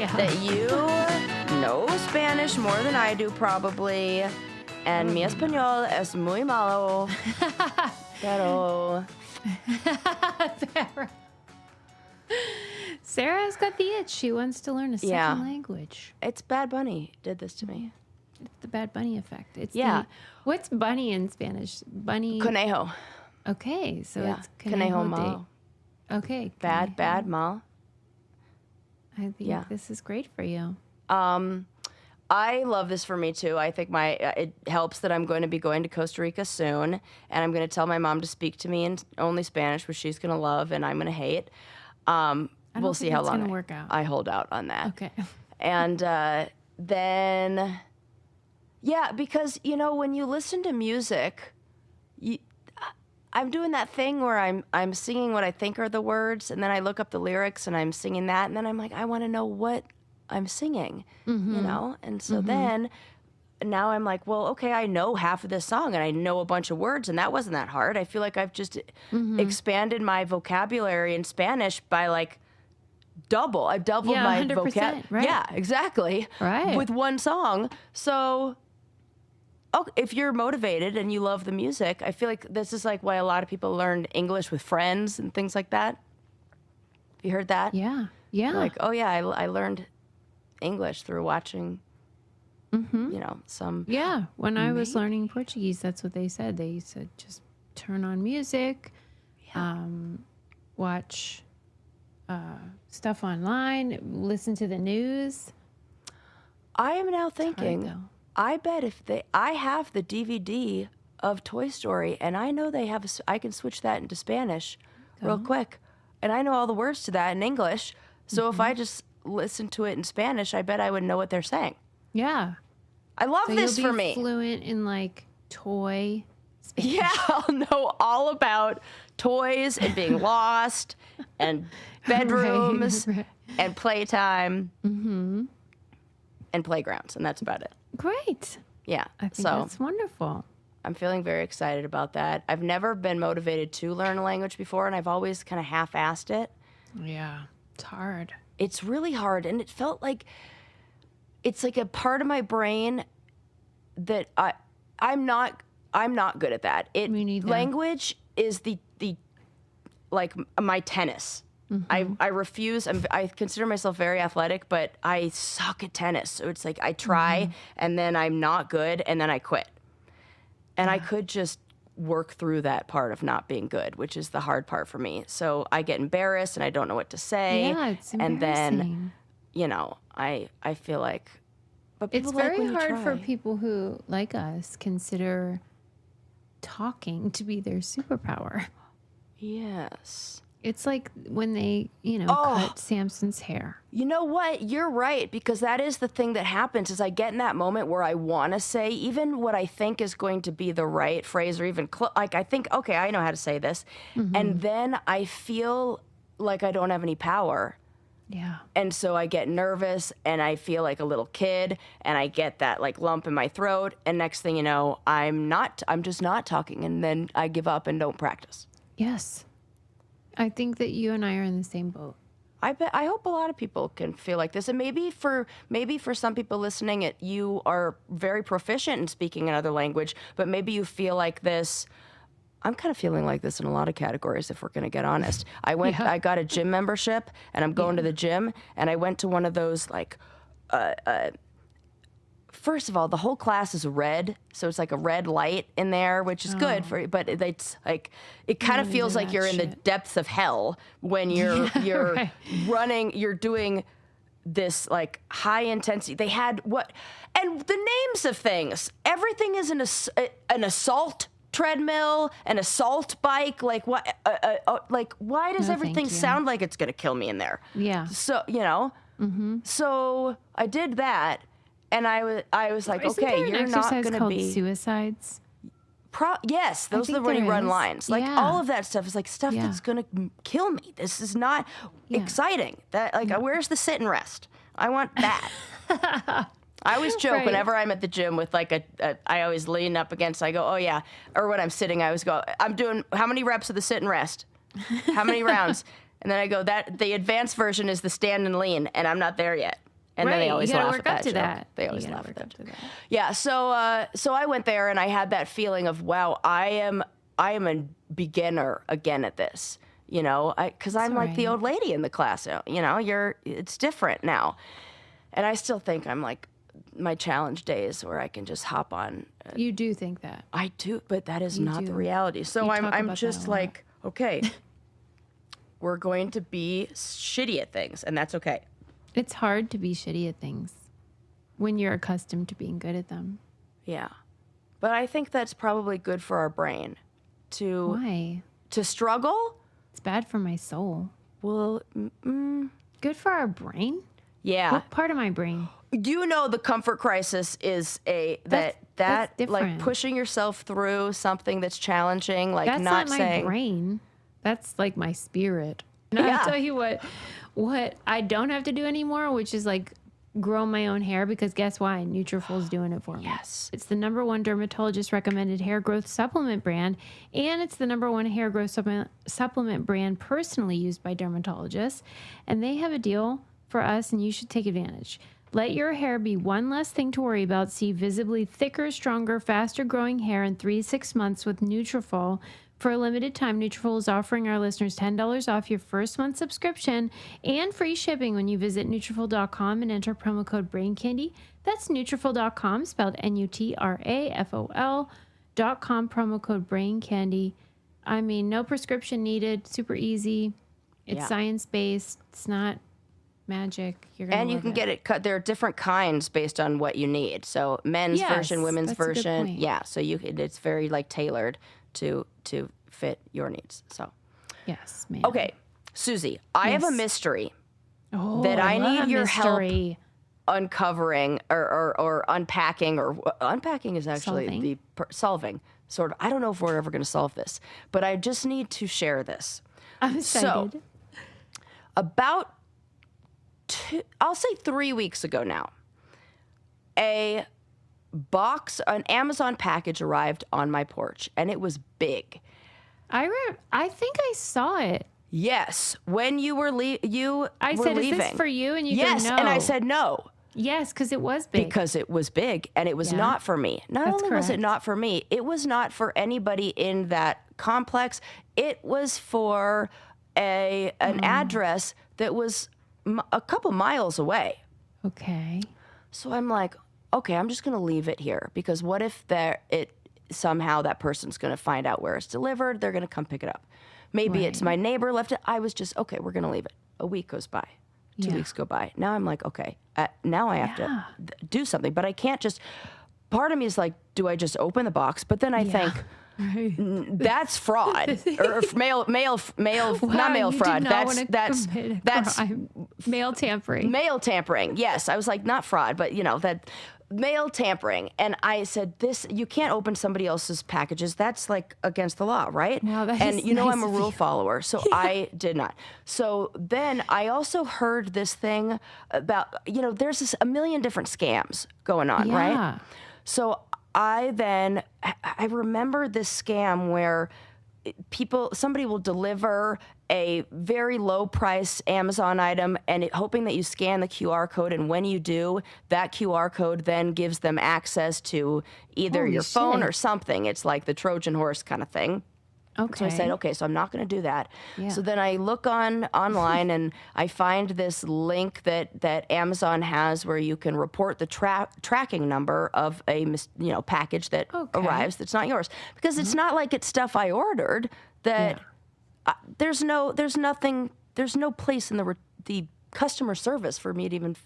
that you know Spanish more than I do, probably. And mi español es muy malo. Pero... Sarah's got the itch. She wants to learn a second language. It's Bad Bunny did this to me. It's the Bad Bunny effect. It's what's bunny in Spanish? Bunny. Conejo. Okay, so it's conejo malo. Okay. Bad mal. I think this is great for you. I love this for me too. I think it helps that I'm going to be going to Costa Rica soon, and I'm going to tell my mom to speak to me in only Spanish, which she's going to love and I'm going to hate. We'll see how long work out. I hold out on that. Okay. And then, because when you listen to music, I'm doing that thing where I'm singing what I think are the words, and then I look up the lyrics and I'm singing that, and then I'm like, I want to know what I'm singing, and so then now I'm like, well, okay, I know half of this song and I know a bunch of words, and that wasn't that hard. I feel like I've just expanded my vocabulary in Spanish by like double. I've doubled my vocabulary. Right. Yeah, exactly. Right. With one song. So if you're motivated and you love the music, I feel like this is like why a lot of people learned English with friends and things like that. Have you heard that? Yeah. Yeah. Like, oh yeah, I learned English through watching, some. Yeah. When I was learning Portuguese, that's what they said. They said just turn on music, watch stuff online, listen to the news. I am now thinking, I bet I have the DVD of Toy Story, and I know I can switch that into Spanish real quick. And I know all the words to that in English. So if I just listen to it in Spanish, I bet I would know what they're saying. Yeah. I love this for me. Fluent in like toy Spanish. Yeah, I'll know all about toys and being lost and bedrooms and playtime and playgrounds, and that's about it. Great. Yeah. I think that's wonderful. I'm feeling very excited about that. I've never been motivated to learn a language before, and I've always kind of half-assed it. Yeah, it's hard. It's really hard, and it felt like it's like a part of my brain that I'm not good at that. Me neither. Language is the like my tennis. I refuse. I consider myself very athletic, but I suck at tennis. So it's like I try, and then I'm not good, and then I quit. And I could just work through that part of not being good, which is the hard part for me. So I get embarrassed, and I don't know what to say. Yeah, it's and then, I feel like, but people it's very like when hard you for try. people who, like us, consider talking to be their superpower. Yes. It's like when they, cut Samson's hair. You know what? You're right, because that is the thing that happens is I get in that moment where I want to say even what I think is going to be the right phrase or even like I think, okay, I know how to say this. And then I feel like I don't have any power. Yeah. And so I get nervous and I feel like a little kid and I get that like lump in my throat. And next thing you know, I'm just not talking. And then I give up and don't practice. Yes. I think that you and I are in the same boat. I hope a lot of people can feel like this. And maybe for some people listening, you are very proficient in speaking another language, but maybe you feel like this. I'm kind of feeling like this in a lot of categories, if we're going to get honest. I got a gym membership, and I'm going to the gym, and I went to one of those, like, first of all, the whole class is red, so it's like a red light in there, which is good for you, but it's like, it kind of feels like you're in the depths of hell when you're running, you're doing this, like, high intensity. They had and the names of things, everything is an assault treadmill, an assault bike, like what? Why does everything sound like it's gonna kill me in there? Yeah. So so I did that, and I was like, Isn't okay, there an you're not exercise gonna called be suicides. Yes, those are the when you run lines. Like all of that stuff is like stuff that's gonna kill me. This is not exciting. That where's the sit and rest? I want that. I always joke whenever I'm at the gym with like I always lean up against, I go, oh yeah. Or when I'm sitting, I always go, I'm doing, how many reps of the sit and rest? How many rounds? And then I go, the advanced version is the stand and lean, and I'm not there yet. And then they Right, always you gotta laugh work at up that to joke. that. They You always gotta laugh at work that. up to that. Yeah, so I went there and I had that feeling of, wow, I am a beginner again at this, you know, because I'm like the right. old lady in the class. You know, it's different now, and I still think I'm like my challenge days where I can just hop on. You do think that. I do, but that is You not the do. reality. So You I'm talk about that just a lot. like, okay, we're going to be shitty at things, and that's okay. It's hard to be shitty at things when you're accustomed to being good at them. Yeah, but I think that's probably good for our brain to Why? struggle. It's bad for my soul. Well, Good for our brain? yeah. What part of my brain? You know, the comfort crisis is That's like different. pushing yourself through something that's challenging, like That's not not my saying, brain. That's like my spirit. And Yeah. I'll tell you what I don't have to do anymore, which is like grow my own hair, because guess why? Nutrafol's doing it for me. Yes. It's the #1 dermatologist recommended hair growth supplement brand, and it's the #1 hair growth supplement brand personally used by dermatologists. And they have a deal for us, and you should take advantage. Let your hair be one less thing to worry about. See visibly thicker, stronger, faster growing hair in 3 to 6 months with Nutrafol. For a limited time, Nutrafol is offering our listeners $10 off your first month subscription and free shipping when you visit Nutrafol.com and enter promo code BRAINCANDY. That's Nutrafol.com, spelled Nutrafol.com, promo code BRAINCANDY. I mean, no prescription needed, super easy. It's Yeah. science-based. It's not magic. You're gonna And you love can get it cut. There are different kinds based on what you need. So men's Yes, version, women's that's a good version. point. Yeah. So it's very like tailored to fit your needs. So, Yes, man. okay, Susie, I have a Yes. mystery Oh, that I love need a your mystery. uncovering or unpacking, or unpacking is actually Solving. solving, sort of. I don't know if we're ever going to solve this, but I just need to share this. I'm So, excited. About I'll say 3 weeks ago now, an Amazon package arrived on my porch, and it was big. I think I saw it. Yes, when you were I were said, leaving. "Is this for you?" And you Yes, go, "No." and I said no. "Yes," because it was big. Because it was big and it was Yeah. not for me. Not That's only was it correct. not for me, it was not for anybody in that complex. It was for an address that was a couple miles away. Okay. So I'm like, okay, I'm just going to leave it here, because what if somehow that person's going to find out where it's delivered? They're going to come pick it up. Maybe it's my neighbor left it. I was just, okay, we're going to leave it. A week goes by. 2 Yeah. weeks go by. Now I'm like, okay, now I have to do something, but I can't just, part of me is like, do I just open the box? But then I think, that's fraud, or mail, not mail you fraud. Did not wanna commit a That's crime. Mail tampering. mail tampering. Yes, I was like, not fraud, but that mail tampering. And I said, you can't open somebody else's packages. That's like against the law, right? Wow, that and is I'm nice a of rule you. follower, so I did not. So then I also heard this thing about, there's a million different scams going on, Yeah. right? So I remember this scam where somebody will deliver a very low price Amazon item, and hoping that you scan the QR code. And when you do, that QR code then gives them access to either Holy your phone or shit. something. It's like the Trojan horse kind of thing. Okay. So I said, okay, so I'm not going to do that. Yeah. So then I look online and I find this link that Amazon has where you can report the tracking number of a package that arrives that's not yours, because it's not like it's stuff I ordered. That there's no place in the customer service for me to even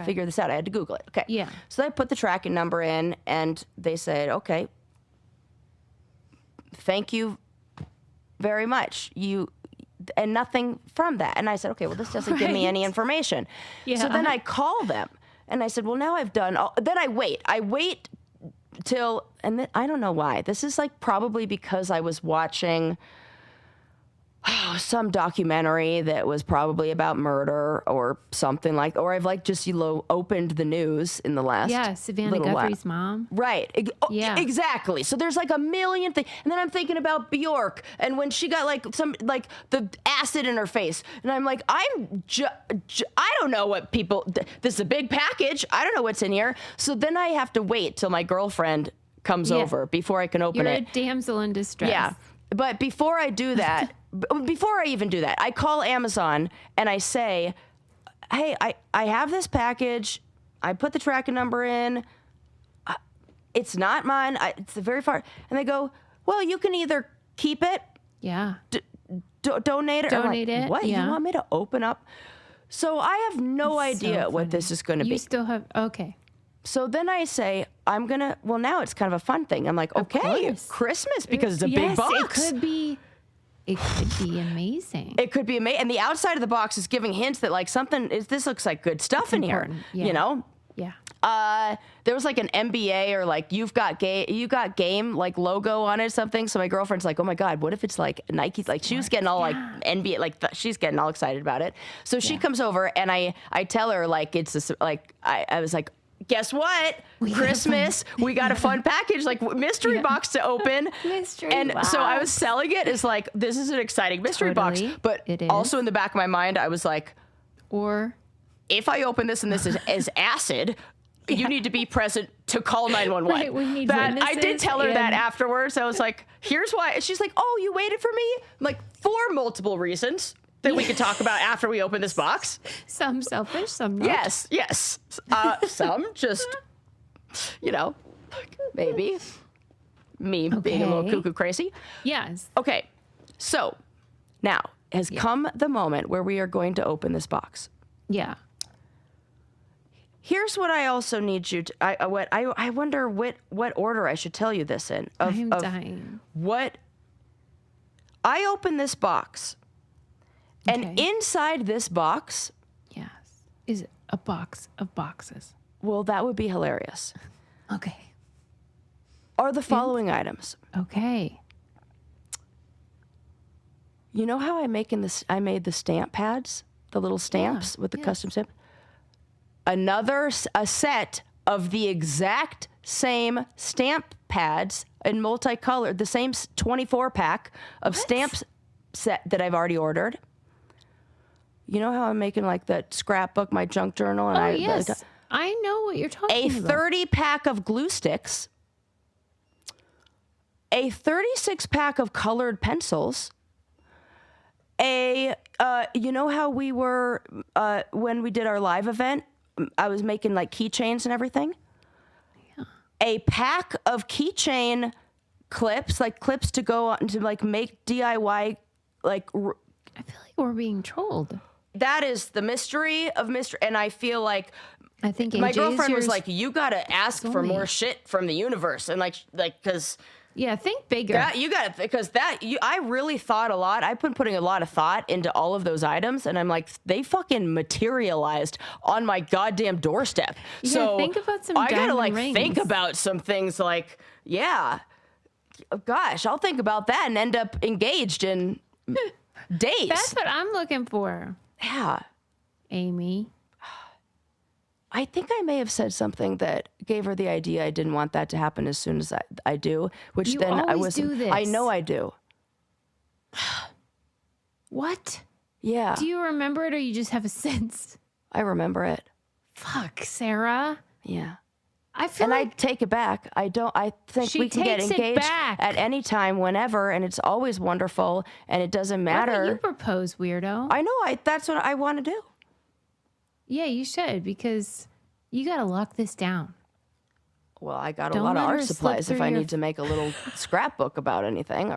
figure this out. I had to Google it. Okay. Yeah. So I put the tracking number in, and they said, okay, thank you very much. And nothing from that. And I said, okay, well, this doesn't give me any information. Yeah. So then I call them, and I said, well, now I've done then I wait till, and then, I don't know why. This is like probably because I was watching some documentary that was probably about murder or something like, or I've like just opened the news in the last Savannah little Guthrie's while. mom. Right. Yeah. Exactly. So there's like a million things, and then I'm thinking about Bjork and when she got like the acid in her face, and I'm like, I don't know what people. This is a big package. I don't know what's in here. So then I have to wait till my girlfriend comes over before I can open You're it. a damsel in distress. Yeah. But before I do that, before I even do that, I call Amazon and I say, hey, I have this package. I put the tracking number in. It's not mine. It's very far. And they go, well, you can either keep it. Yeah. Donate it. Donate it. What? Yeah. You want me to open up? So I have no idea what this is going to be. You still have, okay. So then I say, well, now it's kind of a fun thing. I'm like, okay, Christmas, because it's a big box. It could be amazing. It could be amazing. And the outside of the box is giving hints that like this looks like good stuff in here, you know? Yeah. There was like an NBA or like you got game like logo on it or something. So my girlfriend's like, oh my God, what if it's like Nike? Like she was getting all like NBA, like she's getting all excited about it. So she comes over and I tell her like, I was like, guess what? Christmas, we got a fun package, like mystery box to open. Mystery and box. so I was selling it as like, this is an exciting mystery box. But also in the back of my mind, I was like, or if I open this and this is acid, you need to be present to call 911. Right, we need that. I did witnesses tell her that and- afterwards. I was like, here's why. And she's like, oh, you waited for me? I'm like, for multiple reasons that we could talk about after we open this box. some selfish, some not. Yes. Some just, maybe me being a little cuckoo crazy. Yes. Okay, so now has come the moment where we are going to open this box. Yeah. Here's what I also need you to. I wonder what order I should tell you this in. I'm dying. What I open this box, and inside this box, Yes. Is it a box of boxes? well, that would be hilarious. Okay. Are the following items? Okay. You know how I made the stamp pads, the little stamps with the custom stamp. A set of the exact same stamp pads in multicolored, the same 24 pack of stamps set that I've already ordered. You know how I'm making like that scrapbook, my junk journal, and Yes. I know what you're talking a about. 30 pack of glue sticks, a 36 pack of colored pencils, you know how we were when we did our live event, I was making like keychains and everything. Yeah. A pack of keychain clips, like clips to go on to like make DIY, like. I feel like we're being trolled. That is the mystery of mystery, and I feel like. I think my AJ's girlfriend was yours like, "You gotta ask for only. more shit from the universe," and like, because. Yeah, think bigger. I really thought a lot. I've been putting a lot of thought into all of those items, and I'm like, they fucking materialized on my goddamn doorstep. Yeah, so think about some I gotta like diamond think rings. about some things. Like, gosh, I'll think about that and end up engaged in days. That's what I'm looking for, Yeah. Amy. I think I may have said something that gave her the idea I didn't want that to happen as soon as I do, which You then I always was. do this. I know I do. What? Yeah. Do you remember it or you just have a sense? I remember it. Fuck, Sarah. Yeah. I feel And I like take it back. I think She we can get takes it engaged back. at any time, whenever, and it's always wonderful, and it doesn't why don't you matter. propose, weirdo? I know. That's what I want to do. Yeah, you should, because you got to lock this down. Well, I got a Don't lot of let her art slip supplies if through I your- need to make a little scrapbook about anything.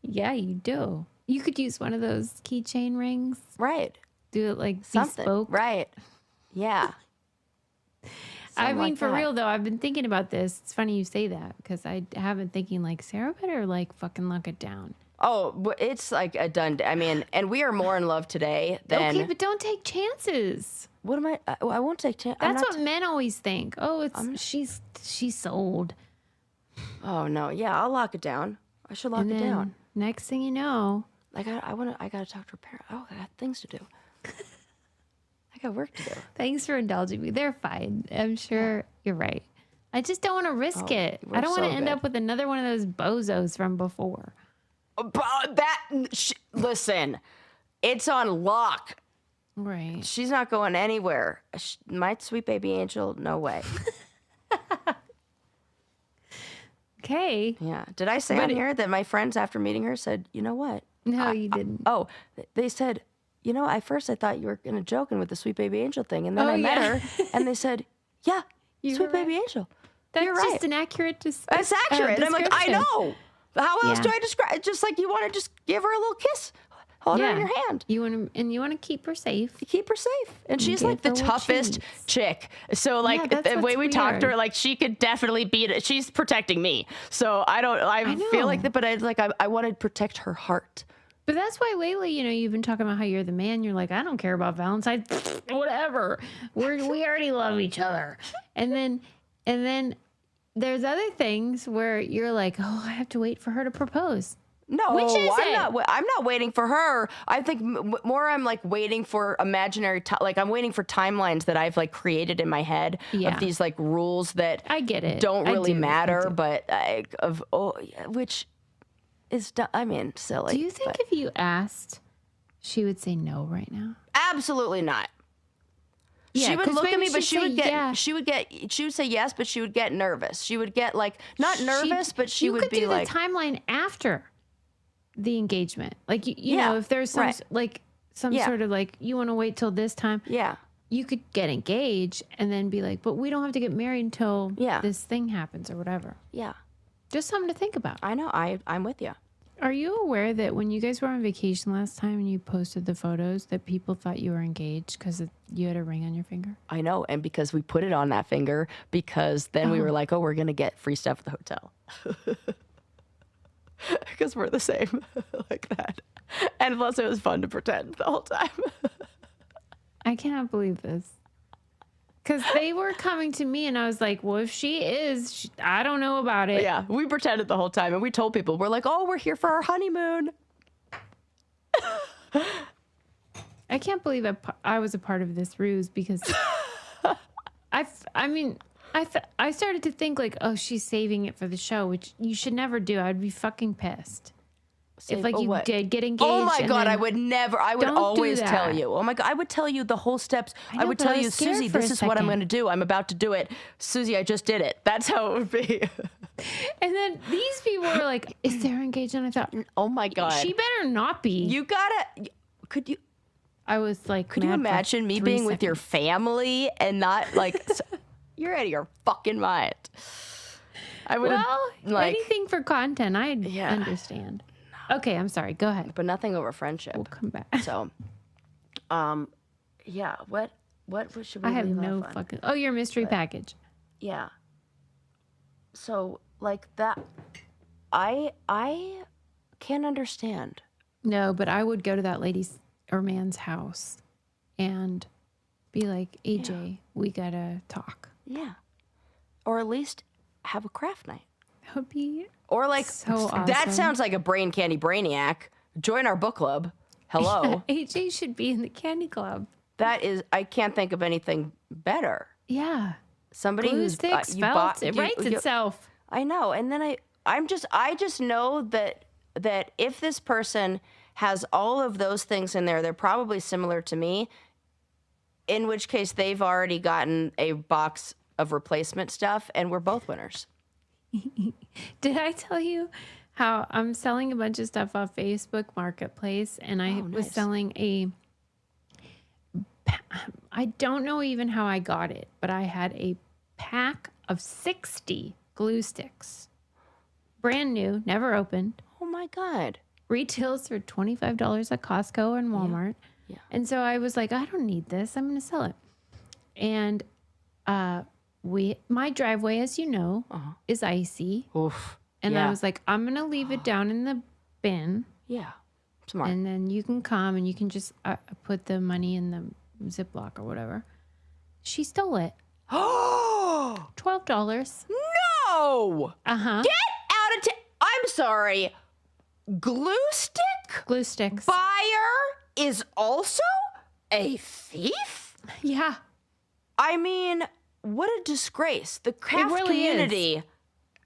Yeah, you do. You could use one of those keychain rings. Right. Do it like Something. bespoke. Right. Yeah. I Something mean, like for that. real though, I've been thinking about this. It's funny you say that because I have been thinking like Sarah better like fucking lock it down. Oh, it's like a done. I mean, and we are more in love today than. Okay, but don't take chances. What am I? I won't take chance. That's what men always think. Oh, it's she's sold. Oh no. Yeah, I'll lock it down. I should lock And it then down. next thing you know, I gotta talk to her parent. Oh, I got things to do. I got work to do. thanks for indulging me. They're fine. I'm sure you're right. I just don't want to risk it. we're I don't want so to end good. up with another one of those bozos from before. Listen, it's on lock. Right. She's not going anywhere. My sweet baby angel, no way. Okay. Yeah. Did I say on here that my friends after meeting her said, you know what? No, you didn't. They said, you know, at first I thought you were gonna joking with the sweet baby angel thing, and then I met her, and they said, yeah, sweet baby angel. That's You're just right. an accurate That's accurate. And I'm like, I description. know. How else Yeah. do I describe it? Just like you want to just give her a little kiss, hold her in your hand. You want to keep her safe. You keep her safe. And she's give like the her what she toughest needs. chick. So like that's the way what's we talk to her, weird. like she could definitely beat it. She's protecting me. So I feel like know. that, but I want to protect her heart. But that's why lately, you've been talking about how you're the man. You're like, I don't care about Valentine's, whatever. We already love each other. And then there's other things where you're like, oh, I have to wait for her to propose. No, Which is I'm not waiting for her. I think more I'm like waiting for imaginary, like I'm waiting for timelines that I've like created in my head Yeah. of these like rules that I get it. don't I really do. matter, but which is, silly. Do you think if you asked, she would say no right now? Absolutely not. Yeah, she would 'cause look at maybe me, but she'd say yeah. she would say yes, but she would get nervous. She would get like, not nervous, but she you would could be do like, the timeline after the engagement. Like, you Yeah, know, if there's some, right. like, some Yeah. sort of like, you want to wait till this time. yeah, You could get engaged and then be like, but we don't have to get married until Yeah. this thing happens or whatever. yeah. Just something to think about. I know. I'm with you. Are you aware that when you guys were on vacation last time and you posted the photos that people thought you were engaged because you had a ring on your finger? I know. And because we put it on that finger, because then we were like, oh, we're going to get free stuff at the hotel. Because we're the same like that. And plus it was fun to pretend the whole time. I cannot believe this. Because they were coming to me and I was like, well, if she is, I don't know about it. Yeah, we pretended the whole time. And we told people, we're like, oh, we're here for our honeymoon. I can't believe I was a part of this ruse because I started to think like, oh, she's saving it for the show, which you should never do. I'd be fucking pissed. If like you what? did get engaged. Oh my and God, then- I would never, I would Don't do always tell that. you. Oh my God, I would tell you the whole steps. I know, would but tell I was you, scared Susie, for a this is what I'm second. going to do. I'm about to do it. Susie, I just did it. That's how it would be. And then these people were like, is there engagement? I thought, Oh my God. she better not be. You gotta, could you, I was like, Could you mad for imagine me 3 being with your seconds. family and not like, you're out of your fucking mind. I would Well, like, anything for content, I Yeah. understand. Okay, I'm sorry. Go ahead. but nothing over friendship. We'll come back. So, yeah, what should we I have leave no off on? fucking. Oh, your mystery package. Yeah. So like that, I can't understand. No, but I would go to that lady's or man's house and be like, AJ, we gotta talk. Yeah. Or at least have a craft night. That would be Or like, so that awesome. sounds like a brain candy brainiac. Join our book club. Hello. AJ should be in the candy club. That is, I can't think of anything better. Yeah. Somebody Glue who's sticks, you felt, bought, it you- writes you- itself. I know. And then I just know that if this person has all of those things in there, they're probably similar to me, in which case they've already gotten a box of replacement stuff and we're both winners. Did I tell you how I'm selling a bunch of stuff off Facebook Marketplace and I was nice. selling I don't know even how I got it, but I had a pack of 60 glue sticks. Brand new, never opened. Oh my God. Retails for $25 at Costco and Walmart. Yeah. And so I was like, I don't need this. I'm going to sell it. And my driveway, as you know, is icy. Oof. And yeah. I was like, I'm going to leave it down in the bin. Yeah. Smart. And then you can come and you can just put the money in the Ziploc or whatever. She stole it. Oh $12. no! Uh-huh. Get out of town! I'm sorry. Glue stick Glue sticks. buyer is also a thief? Yeah. I mean, what a disgrace. The craft really is. community.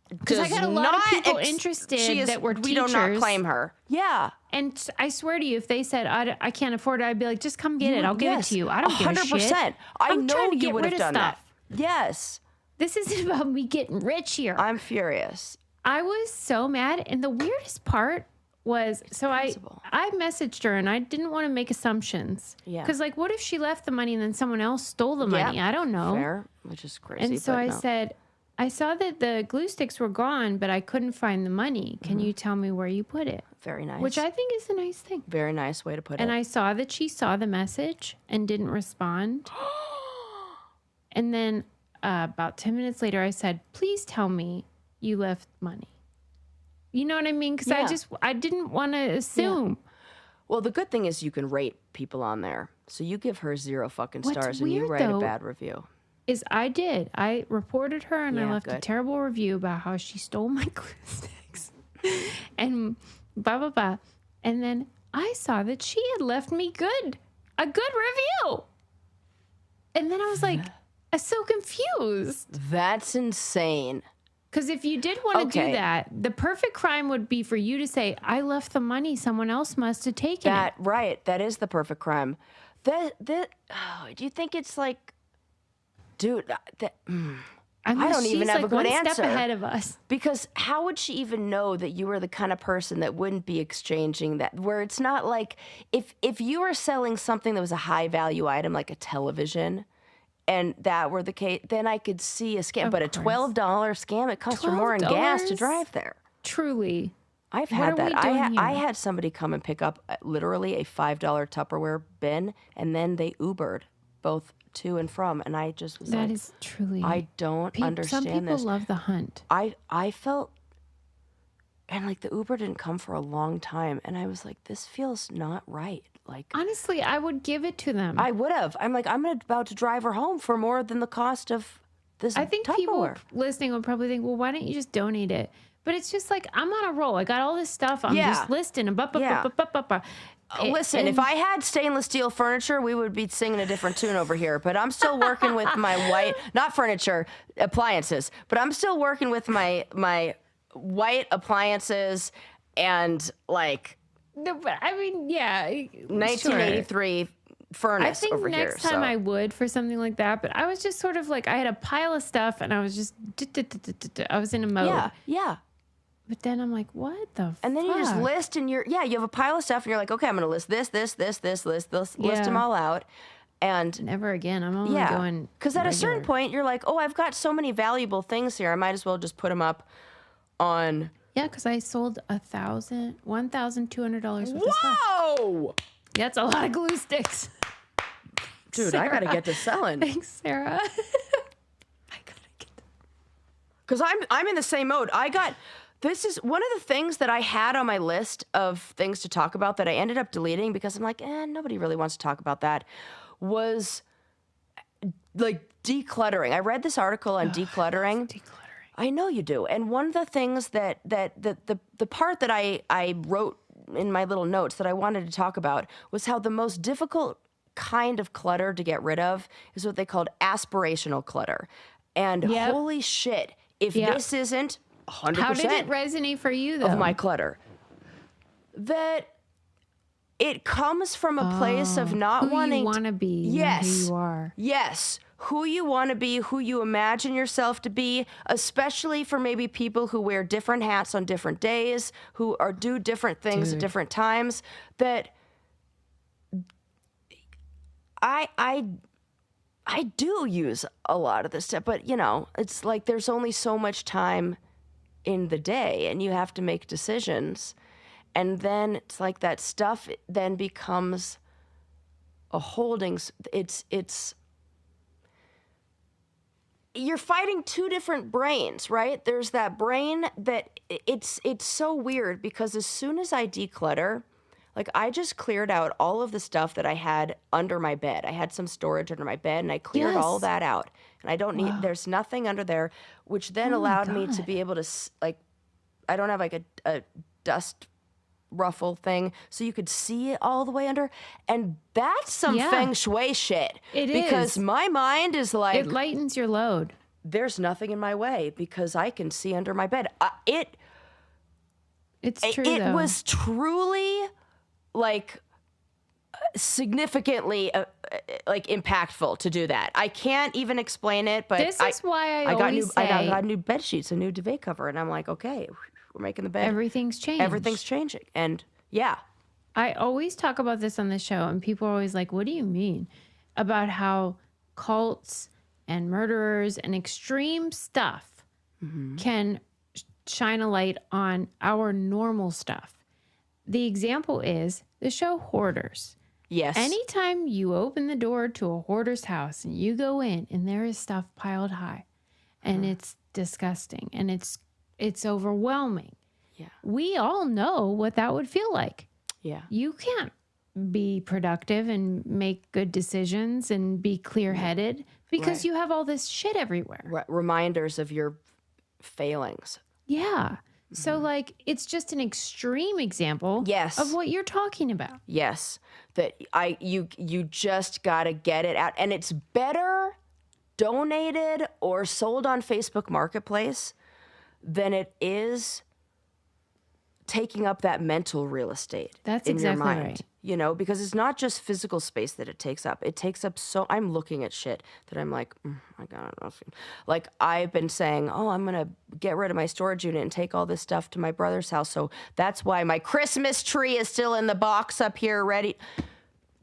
Because I got a lot of people interested that were we teachers. do not claim her. Yeah. And I swear to you, if they said, I can't afford it, I'd be like, just come get it. I'll give it to you. I don't give a shit. 100%. I I'm know trying to you get would rid have of done stuff. that. Yes. This isn't about me getting rich here. I'm furious. I was so mad. And the weirdest part was, so I messaged her and I didn't want to make assumptions. Yeah. Because, like, what if she left the money and then someone else stole the money? I don't know. Fair, which is crazy. And so but I no. said, I saw that the glue sticks were gone, but I couldn't find the money. Can you tell me where you put it? Very nice. Which I think is a nice thing. Very nice way to put And it. I saw that she saw the message and didn't respond. And then about 10 minutes later, I said, please tell me you left money. You know what I mean? Because I didn't want to assume. Well, the good thing is you can rate people on there. So you give her 0 fucking What's stars and you weird, write though, a bad review. Is I did. I reported her and I left a good. terrible review about how she stole my glue sticks. And blah, blah, blah. And then I saw that she had left me a good review. And then I was like, I'm so confused. That's insane. Because if you did want to Okay. do that, the perfect crime would be for you to say, I left the money. Someone else must have taken it. Right. That is the perfect crime. Do you think it's like, dude, I don't even have a good one answer. step ahead of us. Because how would she even know that you were the kind of person that wouldn't be exchanging that? Where it's not like if you were selling something that was a high value item like a television, and that were the case, then I could see a scam. But a $12 scam, it costs her more in gas to $12? drive there. Truly. I've What had are that. we doing here? I had somebody come and pick up literally a $5 Tupperware bin, and then they Ubered both to and from, and I just was That like, is truly. I don't understand Some people this. love the hunt. I felt, and like the Uber didn't come for a long time, and I was like, this feels not right. Like, Honestly, I would give it to them. I would have. I'm like, I'm about to drive her home for more than the cost of this I think Tupperware. people listening would probably think, well, why don't you just donate it? But it's just like, I'm on a roll. I got all this stuff. I'm just listing. Listen, if I had stainless steel furniture, we would be singing a different tune over here. But I'm still working with my white, not furniture, appliances. But I'm still working with my white appliances and like No, but I mean, yeah. 1983 furnace I think over here. next time I would for something like that. But I was just sort of like, I had a pile of stuff and I was just, I was in a mode. Yeah. But then I'm like, what the And then you just fuck? list and you have a pile of stuff and you're like, okay, I'm going to list this, list them all out. And Never again. I'm only going. because at a certain regular. point you're like, oh, I've got so many valuable things here. I might as well just put them up on. Yeah, because I sold $1,200 worth of stuff. Whoa! That's a lot of glue sticks. Dude, I got to get to selling. Thanks, Sarah. I gotta get. Because I'm in the same mode. This is one of the things that I had on my list of things to talk about that I ended up deleting because I'm like, nobody really wants to talk about that, was like decluttering. I read this article on decluttering. Decluttering. I know you do. And one of the things that the part that I wrote in my little notes that I wanted to talk about was how the most difficult kind of clutter to get rid of is what they called aspirational clutter. And holy shit, if this isn't 100% How did it resonate for you, though? of my clutter, that it comes from a place of not who wanting you want to be, Yes. not who you are. Yes. Who you want to be, who you imagine yourself to be, especially for maybe people who wear different hats on different days, who do different things at different times, that I do use a lot of this stuff, but it's like there's only so much time in the day and you have to make decisions. And then it's like that stuff then becomes a holdings. It's you're fighting two different brains, right? There's that brain that it's so weird because as soon as I declutter, like I just cleared out all of the stuff that I had under my bed. I had some storage under my bed and I cleared all that out. And I don't need, there's nothing under there, which then allowed me to be able to like I don't have like a dust ruffle thing, so you could see it all the way under. And that's some Yeah. feng shui shit. It because is. my mind is like, It lightens your load. there's nothing in my way because I can see under my bed. It's true, It though. was truly like significantly like impactful to do that. I can't even explain it, but This is why I got always I say got new bed sheets, a new duvet cover, and I'm like, okay, we're making the bed. everything's changed. Everything's changing, and yeah, I always talk about this on the show, and people are always like, what do you mean? About how cults and murderers and extreme stuff can shine a light on our normal stuff. The example is the show Hoarders. yes, Anytime you open the door to a hoarder's house and you go in and there is stuff piled high and it's disgusting and it's overwhelming. Yeah. We all know what that would feel like. yeah, You can't be productive and make good decisions and be clear-headed because Right. you have all this shit everywhere. reminders of your failings. Yeah. So like it's just an extreme example Yes. of what you're talking about. Yes, that you just got to get it out, and it's better donated or sold on Facebook Marketplace than it is taking up that mental real estate. That's in exactly your mind. right. You know, because it's not just physical space that it takes up. It takes up I'm looking at shit that I'm like, I got nothing. Like I've been saying, oh, I'm going to get rid of my storage unit and take all this stuff to my brother's house. So that's why my Christmas tree is still in the box up here ready.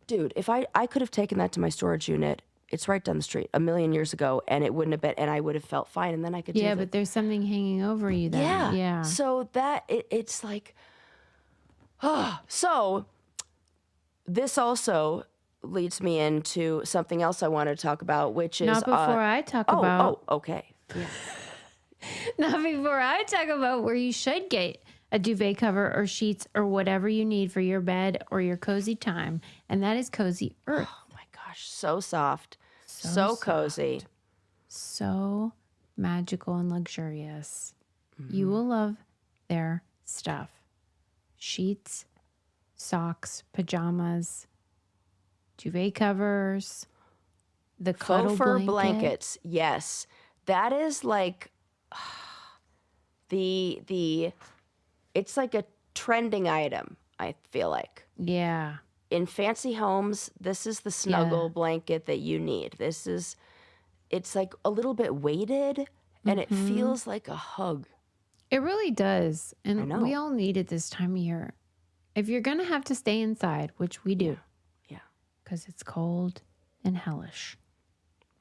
Dude, if I could have taken that to my storage unit, it's right down the street a million years ago, and it wouldn't have been, and I would have felt fine, and then I could do Yeah, the but there's something hanging over you then. yeah. Yeah. So that it's like, so this also leads me into something else I want to talk about, which is Not before I talk oh, about okay. Yeah. not before I talk about where you should get a duvet cover or sheets or whatever you need for your bed or your cozy time, and that is Cozy Earth. Oh my gosh, so soft, so soft. cozy. So magical and luxurious. You will love their stuff. Sheets, socks, pajamas, duvet covers, the cuddle Faux fur blanket. blankets, yes, that is like the it's like a trending item. I feel like. Yeah. In fancy homes, this is the snuggle blanket that you need. It's like a little bit weighted, and it feels like a hug. It really does. I And know. we all need it this time of year. If you're going to have to stay inside, which we do, Yeah. because it's cold and hellish,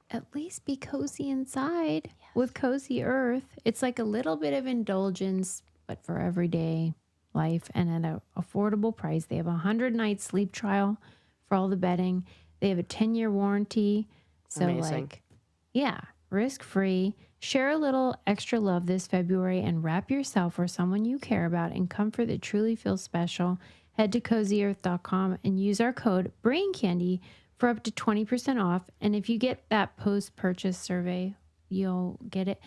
at least be cozy inside with Cozy Earth. It's like a little bit of indulgence, but for everyday life and at an affordable price. They have a 100-night sleep trial for all the bedding. They have a 10-year warranty. So Amazing. like, yeah, risk-free. Share a little extra love this February and wrap yourself or someone you care about in comfort that truly feels special. Head to cozyearth.com and use our code BRAINCANDY for up to 20% off. And if you get that post-purchase survey, you'll get it.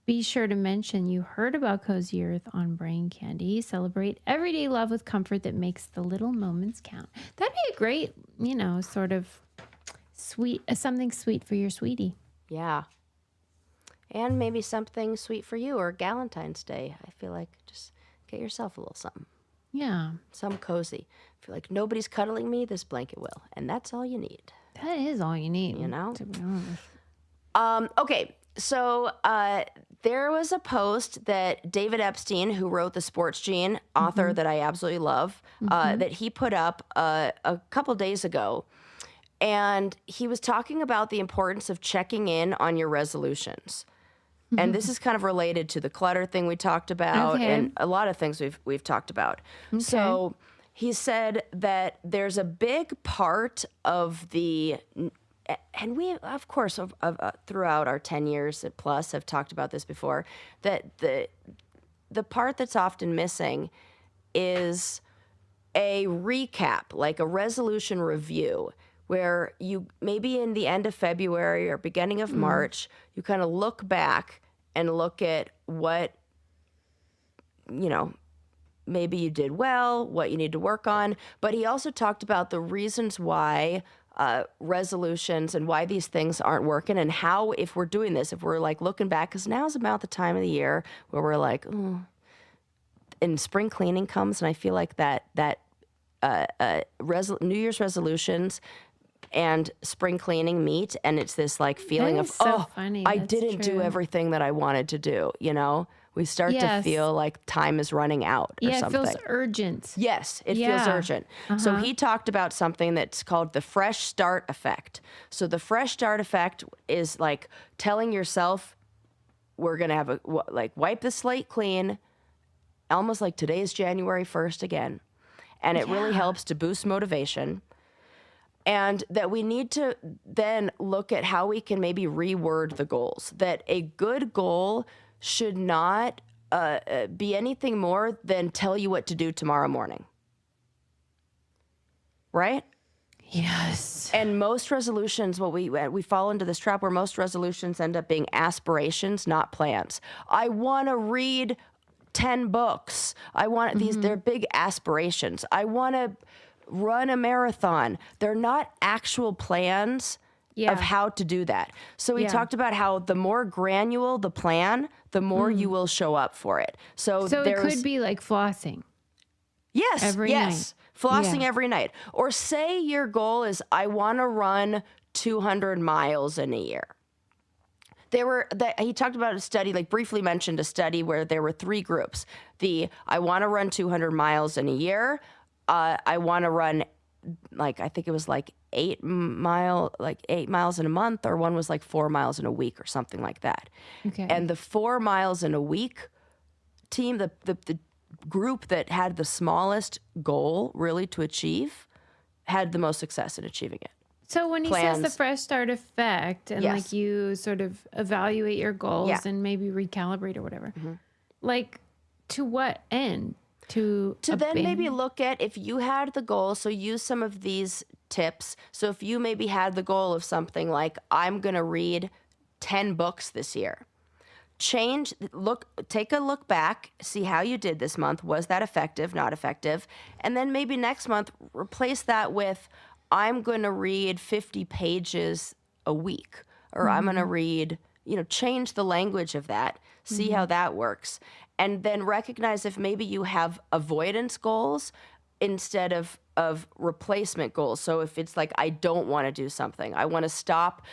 Be sure to mention you heard about Cozy Earth on Brain Candy. Celebrate everyday love with comfort that makes the little moments count. That'd be a great, sort of sweet, something sweet for your sweetie. Yeah. And maybe something sweet for you or Galentine's Day. I feel like just get yourself a little something. Yeah, Some cozy. I feel like nobody's cuddling me, this blanket will. And that's all you need. that is all you need, You know? to be honest. Okay, so there was a post that David Epstein, who wrote The Sports Gene, author that I absolutely love, that he put up a couple days ago. And he was talking about the importance of checking in on your resolutions. And this is kind of related to the clutter thing we talked about Okay. and a lot of things we've talked about. So he said that there's a big part of and we, of course, throughout our 10 years plus have talked about this before, that the part that's often missing is a recap, like a resolution review, where you maybe in the end of February or beginning of March, you kind of look back and look at what maybe you did well, what you need to work on. But he also talked about the reasons why resolutions and why these things aren't working, and how, if we're doing this, if we're like looking back, because now's about the time of the year where we're like, oh, and spring cleaning comes, and I feel like that New Year's resolutions and spring cleaning meet, and it's this like feeling That of, is so funny. I That's didn't do true. everything that I wanted to do, We start to Yes. feel like time is running out or Yeah, something. it feels urgent. Yes, it feels Yeah. urgent. So he talked about something that's called the fresh start effect. So the fresh start effect is like telling yourself, we're going to have wipe the slate clean, almost like today's January 1st again. And it really helps to boost motivation. And that we need to then look at how we can maybe reword the goals. That a good goal should not be anything more than tell you what to do tomorrow morning. Right? Yes. And most resolutions, we fall into this trap where most resolutions end up being aspirations, not plans. I want to read 10 books. I want they're big aspirations. I want to run a marathon. They're not actual plans of how to do that. So we talked about how the more granular the plan, the more you will show up for it. So it could be like flossing. Yes. Every night. Flossing every night. Or say your goal is, I want to run 200 miles in a year. He talked about a study, like briefly mentioned a study where there were 3 groups. I want to run 200 miles in a year. I want to run, I think it was 8 miles in a month, or one was 4 miles in a week or something like that. Okay. And the 4 miles in a week team, the group that had the smallest goal really to achieve, had the most success in achieving it. So when he says the fresh start effect, and you sort of evaluate your goals and maybe recalibrate or whatever, to what end? To then maybe look at, if you had the goal, so use some of these tips. So if you maybe had the goal of something like, I'm going to read 10 books this year. Take a look back, see how you did this month. Was that effective, not effective? And then maybe next month, replace that with, I'm going to read 50 pages a week, or I'm going to read, change the language of that, see how that works. And then recognize if maybe you have avoidance goals instead of replacement goals. So if it's like, I don't want to do something, I want to stop,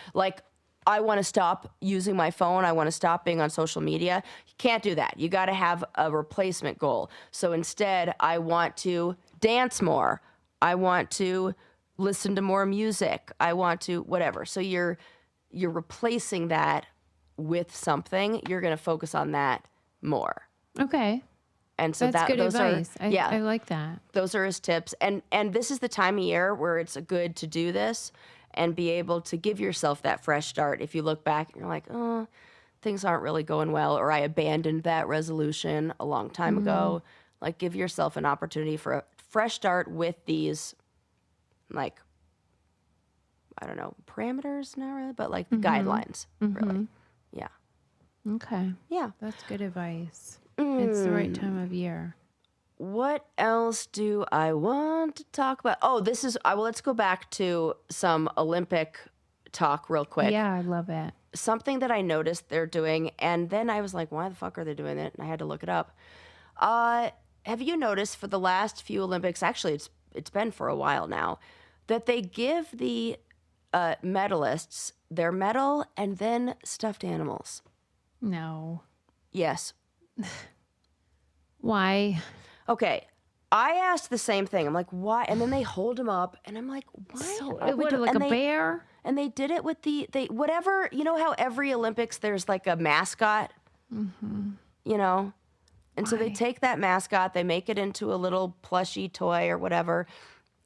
I want to stop using my phone, I want to stop being on social media. You can't do that. You got to have a replacement goal. So instead, I want to dance more. I want to listen to more music. I want to whatever. So you're replacing that with something. You're going to focus on that more. Okay. And so that's good those advice. are I like that. Those are his tips. And this is the time of year where it's good to do this and be able to give yourself that fresh start. If you look back and you're like, oh, things aren't really going well, or I abandoned that resolution a long time ago, give yourself an opportunity for a fresh start with these, I don't know, parameters, not really, but guidelines, really. Yeah. Okay. Yeah. That's good advice. It's the right time of year. What else do I want to talk about? Oh, let's go back to some Olympic talk real quick. Yeah, I love it. Something that I noticed they're doing, and then I was like, why the fuck are they doing it? And I had to look it up. Have you noticed for the last few Olympics, actually it's been for a while now, that they give the medalists their medal and then stuffed animals? No. Yes. Why? Okay. I asked the same thing. I'm like, why? And then they hold him up, and I'm like, why? So it would like a bear? And they did it with whatever, how every Olympics there's like a mascot, And so they take that mascot, they make it into a little plushy toy or whatever,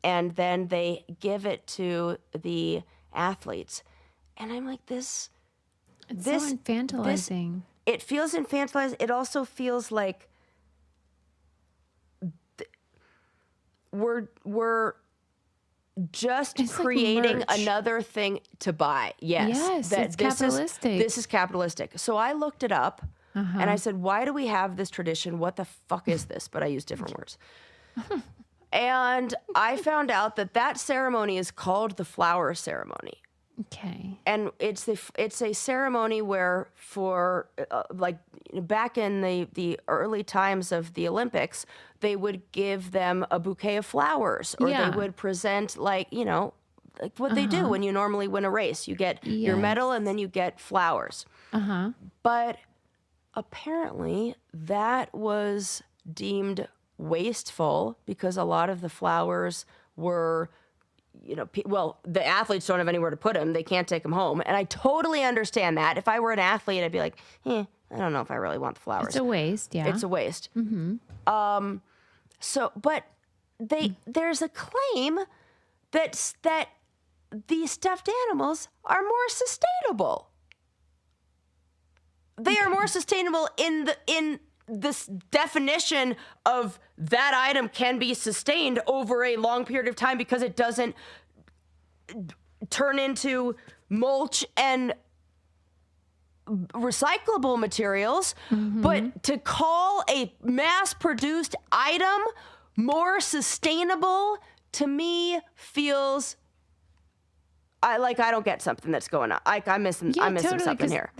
and then they give it to the athletes. And I'm like, this so infantilizing. It feels infantilized. It also feels like we're just creating another thing to buy. Yes, it's capitalistic. This is capitalistic. So I looked it up. And I said, why do we have this tradition? What the fuck is this? But I use different words. And I found out that ceremony is called the flower ceremony. Okay. And it's a ceremony where for like back in the early times of the Olympics, they would give them a bouquet of flowers, or they would present like what they do when you normally win a race. You get your medal and then you get flowers. But apparently that was deemed wasteful because a lot of the flowers were, the athletes don't have anywhere to put them. They can't take them home. And I totally understand that. If I were an athlete, I'd be like, I don't know if I really want the flowers. It's a waste, yeah. It's a waste. But there's a claim that these stuffed animals are more sustainable. They are more sustainable in this definition of that item can be sustained over a long period of time because it doesn't turn into mulch and recyclable materials. But to call a mass-produced item more sustainable, to me, feels I don't get something that's going on. I'm missing something here.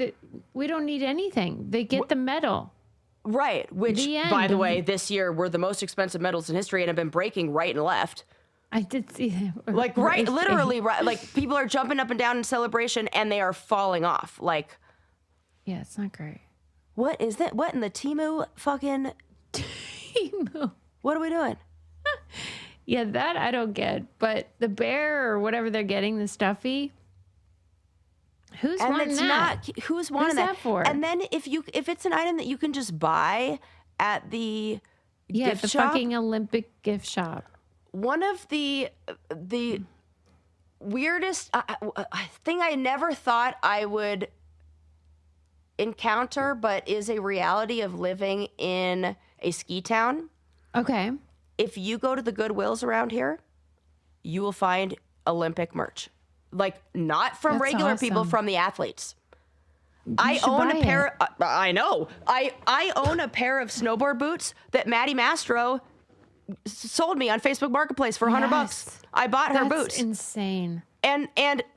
We don't need anything. They get the medal. Right, which, by the way, this year were the most expensive medals in history and have been breaking right and left. I did see that. Like, right, literally, right. Like, people are jumping up and down in celebration and they are falling off. Like, yeah, it's not great. What is that? What in the Temu fucking... Temu. What are we doing? Yeah, that I don't get. But the bear or whatever they're getting, the stuffy... Who's wanting that? Who's wanting that for? And then if it's an item that you can just buy at the gift shop, fucking Olympic gift shop. One of the weirdest thing I never thought I would encounter, but is a reality of living in a ski town. Okay. If you go to the Goodwills around here, you will find Olympic merch. Like, not from regular people, from the athletes. I own a pair. I know. I own a pair of snowboard boots that Maddie Mastro sold me on Facebook Marketplace for $100. I bought her boots. That's insane. And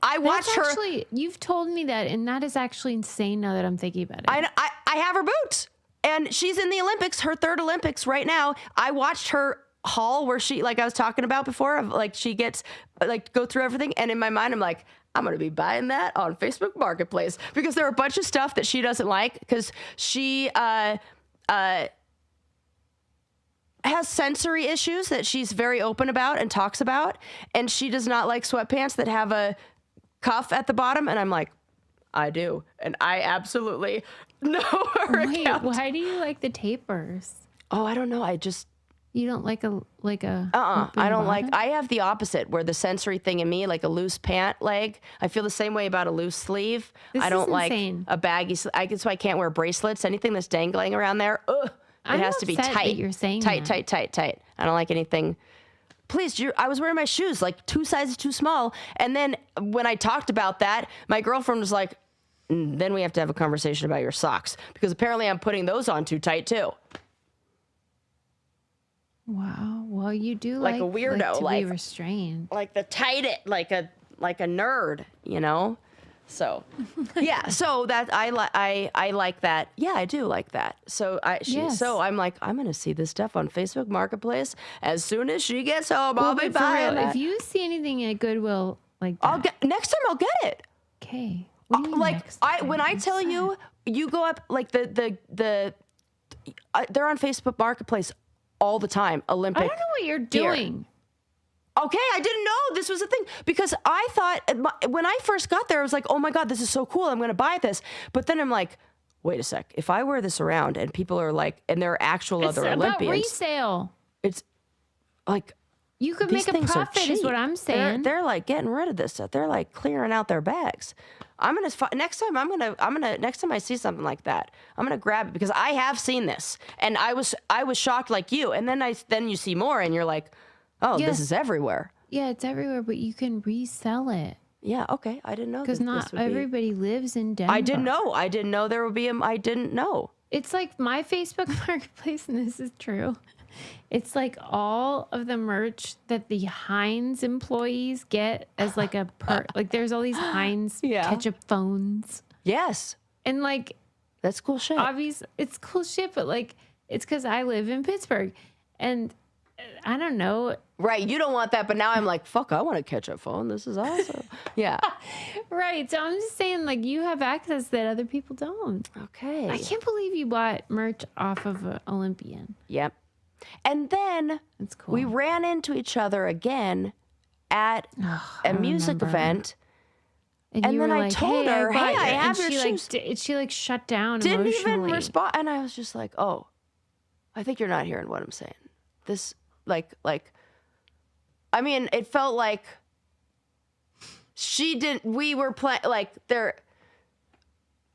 I watched her. Actually, you've told me that, and that is actually insane now that I'm thinking about it. I have her boots, and she's in the Olympics, her third Olympics right now. I watched her haul where she, like I was talking about before, of like she gets like go through everything, and in my mind I'm like, I'm gonna be buying that on Facebook Marketplace because there are a bunch of stuff that she doesn't like because she has sensory issues that she's very open about and talks about, and she does not like sweatpants that have a cuff at the bottom, and I'm like, I do, and I absolutely know her account. Why do you like the tapers? Oh, I don't know. You don't like a I don't like. I have the opposite, where the sensory thing in me, like a loose pant leg. I feel the same way about a loose sleeve. I don't like a baggy. So I can't wear bracelets. Anything that's dangling around there, it has to be tight. You're saying tight. I don't like anything. Please, I was wearing my shoes like 2 sizes too small, and then when I talked about that, my girlfriend was like, "Then we have to have a conversation about your socks because apparently I'm putting those on too tight too." Wow. Well, you do like a weirdo, to be restrained, like the tight it, like a nerd, So, yeah. So that I like that. Yeah, I do like that. So so I'm like, I'm gonna see this stuff on Facebook Marketplace as soon as she gets home. I'll be buying that. If you see anything at Goodwill like that, next time I'll get it. Okay. When I tell you, you go up like they're on Facebook Marketplace all the time. Olympic. I don't know what you're doing. Okay, I didn't know this was a thing because I thought when I first got there, I was like, oh my God, this is so cool. I'm going to buy this. But then I'm like, wait a sec. If I wear this around and people are like, and there are actual other Olympians. It's about resale. It's like. You could make a profit is what I'm saying. They're like getting rid of this stuff. They're like clearing out their bags. Next time I see something like that, I'm going to grab it because I have seen this and I was shocked like you. And then you see more and you're like, oh, this is everywhere. Yeah, it's everywhere, but you can resell it. Yeah. Okay. I didn't know because not everybody lives in Denver. I didn't know there would be I didn't know. It's like my Facebook marketplace, and this is true. It's like all of the merch that the Heinz employees get as like a like there's all these Heinz Yeah. ketchup phones. Yes. And like That's cool shit. obvious, it's cool shit, but like it's because I live in Pittsburgh, and I don't know. Right. You don't want that, but now I'm like, fuck, I want a ketchup phone. This is awesome. Yeah. Right. So I'm just saying, like, you have access that other people don't. Okay. I can't believe you bought merch off of an Olympian. Yep. And then That's cool. we ran into each other again at a music remember. event. And And you then were I like, told hey, her, bought hey, I your-" have and your she shoes. Like, she like shut down Didn't emotionally. even respond. And I was just like, oh, I think you're not hearing what I'm saying. This, I mean, it felt like she didn't, we were playing, like, there,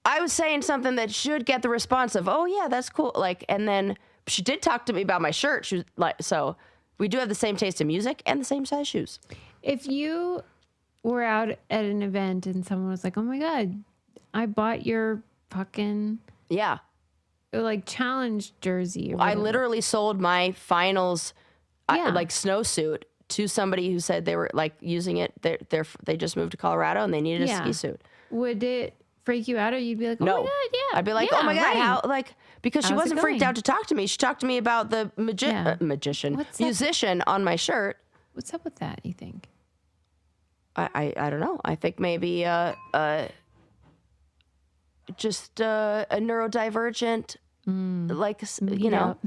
I was saying something that should get the response of, oh, yeah, that's cool. Like, and then she did talk to me about my shirt. She was like, so we do have the same taste in music and the same size shoes. If you were out at an event and someone was like, oh my God, I bought your fucking Yeah. like challenge jersey. Or I whatever. literally sold my finals, Yeah. like snowsuit to somebody who said they were like using it. They just moved to Colorado and they needed a Yeah. ski suit. Would it freak you out, or you'd be like, oh No. my God, yeah. I'd be like, yeah, oh my God, right. how, like, because she How's it wasn't freaked going? out to talk to me. She talked to me about the Yeah. magician, What's up? musician on my shirt. What's up with that, you think? I don't know. I think maybe just a neurodivergent, like, you know,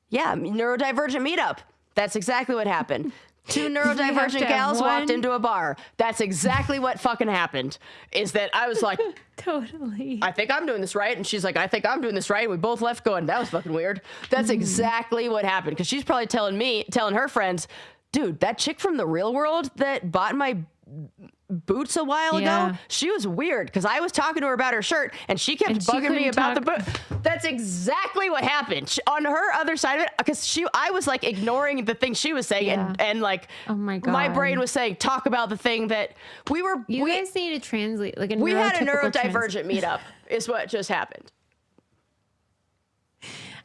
yeah, neurodivergent meetup. That's exactly what happened. Two have to neurodivergent have gals walked one? into a bar. That's exactly what fucking happened. Is that I was like, Totally. I think I'm doing this right. And she's like, I think I'm doing this right. And we both left going, that was fucking weird. That's exactly what happened. Because she's probably telling her friends, dude, that chick from the real world that bought my boots a while Yeah. ago, she was weird because I was talking to her about her shirt and she kept And she bugging me couldn't about the talk- boot. That's exactly what happened. On her other side of it, because I was like ignoring the thing she was saying Yeah. and like Oh my my God. brain was saying, talk about the thing that we guys need to translate, like a we had a neurotypical neurodivergent meetup is what just happened.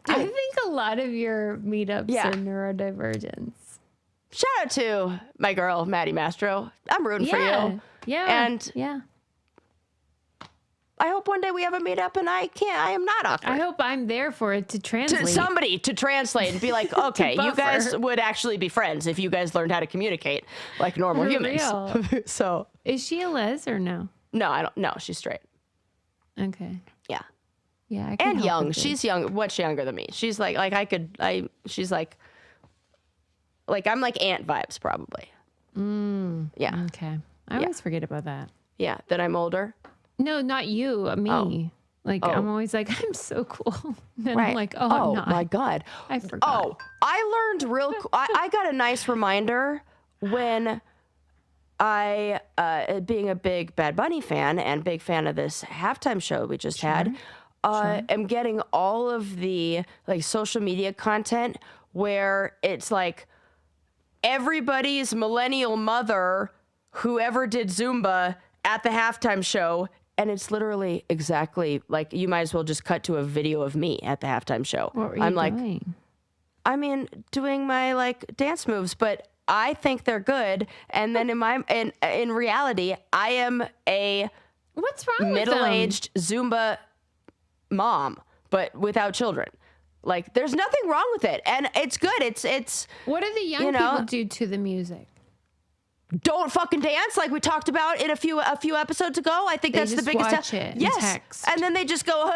I think a lot of your meetups Yeah. are neurodivergence. Shout out to my girl, Maddie Mastro. I'm rooting for you. Yeah. And yeah. I hope one day we have a meetup and I am not awkward. I hope I'm there for it to translate. To somebody to translate and be like, okay, you buffer. guys would actually be friends if you guys learned how to communicate like normal For humans. real. So, Is she a les or no? no, I don't. No, she's straight. Okay. Yeah, Yeah. I can and help young. with it. She's young, much younger than me. She's she's like I'm like aunt vibes probably. Yeah, Okay. I always forget about that. yeah. That I'm older. No, not you. Me. Oh. Like Oh. I'm always like I'm so cool. Then Right. I'm like, oh, I'm not. my God. I forgot. Oh, I learned I got a nice reminder when I, being a big Bad Bunny fan and big fan of this halftime show we just had, am getting all of the like social media content where it's like everybody's millennial mother, whoever did Zumba at the halftime show. And it's literally exactly like you might as well just cut to a video of me at the halftime show. What were you I'm like, doing? I mean, doing my like dance moves, but I think they're good. And then in reality, I am a What's wrong with them? middle-aged Zumba mom, but without children. Like, there's nothing wrong with it, and it's good. It's What do the young you know, people do to the music? don't fucking dance like we talked about in a few episodes ago. I think They that's the just biggest. watch it and yes, text. and then they just go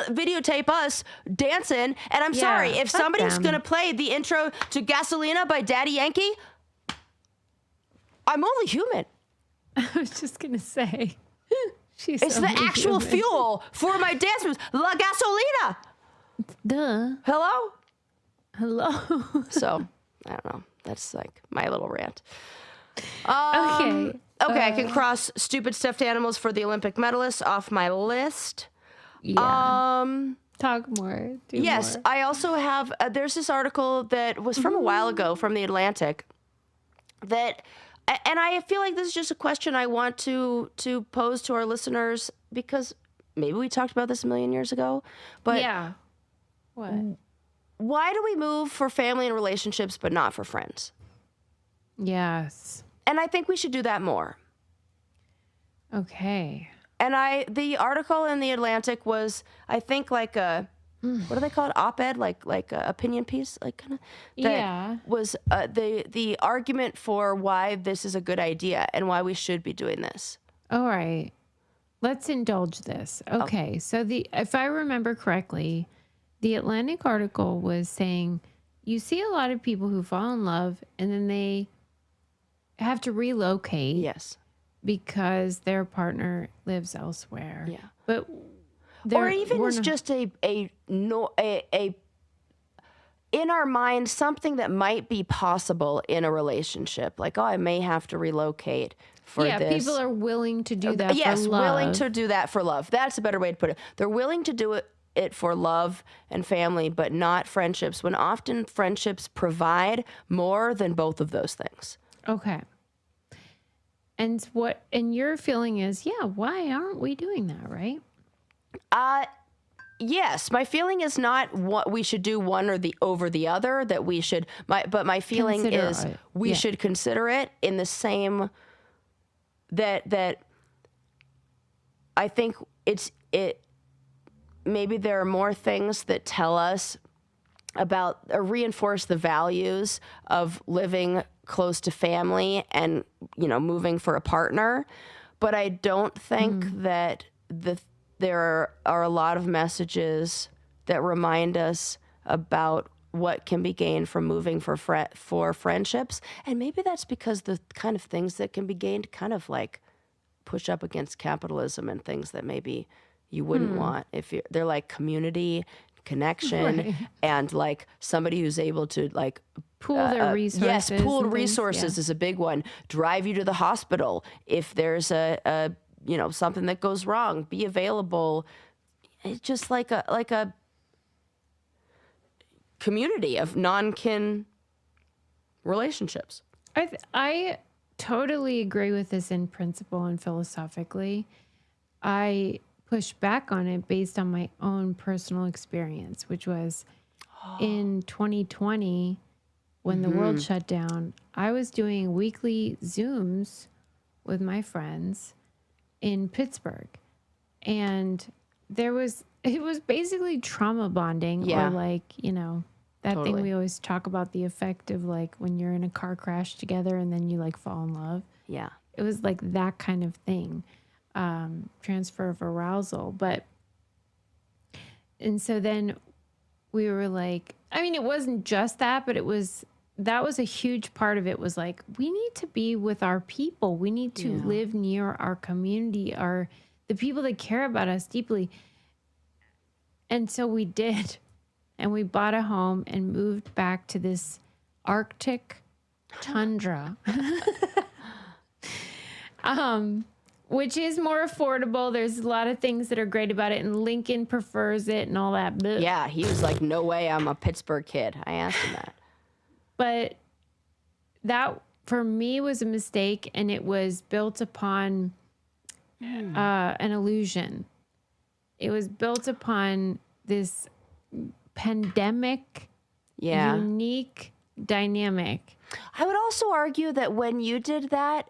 videotape us dancing. And I'm Yeah, sorry if fuck somebody's them. gonna play the intro to Gasolina by Daddy Yankee. I'm only human. I was just gonna say, she's It's the only actual human. fuel for my dance moves. La Gasolina. Duh. Hello. Hello. So I don't know. That's like my little rant. Okay. Okay, I can cross stupid stuffed animals for the Olympic medalists off my list. Yeah. Talk more. Do Yes, more. I also have. There's this article that was from a while ago from the Atlantic. That, and I feel like this is just a question I want to pose to our listeners because maybe we talked about this a million years ago, but Yeah. What? why do we move for family and relationships but not for friends? Yes. And I think we should do that more. Okay. And the article in the Atlantic was, I think, like a, what do they call it? Op-ed, like a opinion piece, like kind of. Yeah. Was the argument for why this is a good idea and why we should be doing this. All right. Let's indulge this. Okay. So if I remember correctly, the Atlantic article was saying you see a lot of people who fall in love and then they have to relocate. Yes. Because their partner lives elsewhere. Yeah. But or even it's just a in our mind something that might be possible in a relationship. Like, oh, I may have to relocate for this. Yeah, people are willing to do that yes, for love. willing to do that for love. That's a better way to put it. They're willing to do it for love and family, but not friendships, when often friendships provide more than both of those things. Okay. And your feeling is, yeah, why aren't we doing that, right? Yes, my feeling is not what we should do one or the over the other, that we should, but my feeling Consider is it. we Yeah. should consider it in the same that I think maybe there are more things that tell us about or reinforce the values of living close to family and, moving for a partner. But I don't think that there are a lot of messages that remind us about what can be gained from moving for friendships. And maybe that's because the kind of things that can be gained kind of like push up against capitalism and things that maybe you wouldn't want if they're like community, connection, Right. and like somebody who's able to like Pool their resources. yes, pooled and things. resources is a big one. Drive you to the hospital if there's a something that goes wrong. Be available. It's just like a community of non-kin relationships. I totally agree with this in principle and philosophically. I push back on it based on my own personal experience, which was in 2020 when the world shut down. I was doing weekly Zooms with my friends in Pittsburgh, and it was basically trauma bonding, Yeah. or like, that Totally. thing we always talk about, the effect of like when you're in a car crash together and then you like fall in love. Yeah. It was like that kind of thing, transfer of arousal. And so then we were like, I mean, it wasn't just that, but that was a huge part of it, was like, we need to be with our people. We need to live near our community, the people that care about us deeply. And so we did. And we bought a home and moved back to this Arctic tundra, which is more affordable. There's a lot of things that are great about it, and Lincoln prefers it and all that. Blech. Yeah, he was like, no way, I'm a Pittsburgh kid. I asked him that. But that, for me, was a mistake, and it was built upon an illusion. It was built upon this pandemic, Yeah. unique dynamic. I would also argue that when you did that,